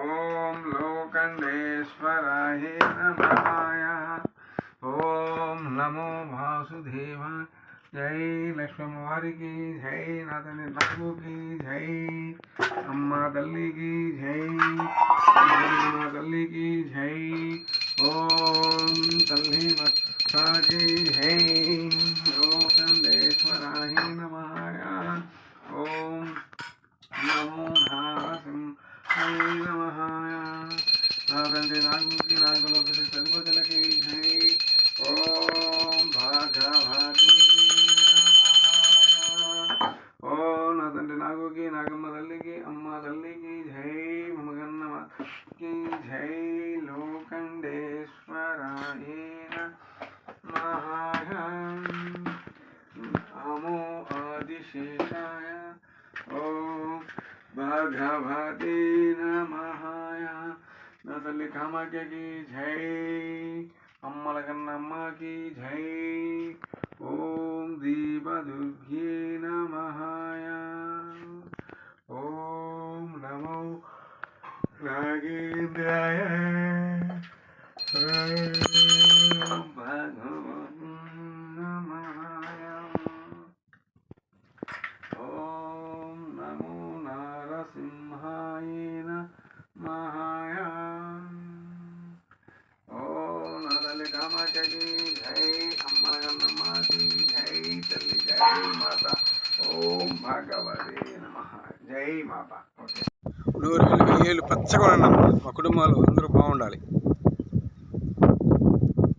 ఓం లోకండేశ్వరాయ నమః. ఓం నమో వాసుదేవాయ. జై లక్ష్మమ్మవారికి జై, నాథని నాగుకి జై, అమ్మ తల్లికి జై, అమ్మ తల్లికి జై. ఓం తల్లి మాతాకి జై. లోకండేశ్వరాయ నమః. ఓం నమో నారసింహాయ నమః. నాదండి నాగుకి నాగులోకి సరిపతులకి జై. ఓం భాగవతి ఓం నాదండి నాగుకి నాగమ్మ తల్లికి అమ్మ తల్లికి జై. మమగన్నకి జై. లోకండేశ్వరాయ నమః. నమో ఆదిశేషాయ. ఓం భగవతే నమః. నా తల్లి కామాఖ్యకి జై. అమ్మల కన్నమ్మకి జై. ఓం దీపదుర్గే నమః. ఓం నమో నాగేంద్రాయ. ఓం భగవతే నమః. ఓం నమో నారసింహాయ నమః. ఓం నదలి కామాఖ్యకి జై. అమ్మల కన్నమ్మకి జై. తల్లి జై మాత. ఓం భగవతే నమః. జై మాత. 100 ఏళ్ళు పచ్చగా ఉండండి. మా కుటుంబాలు అందరూ బాగుండాలి.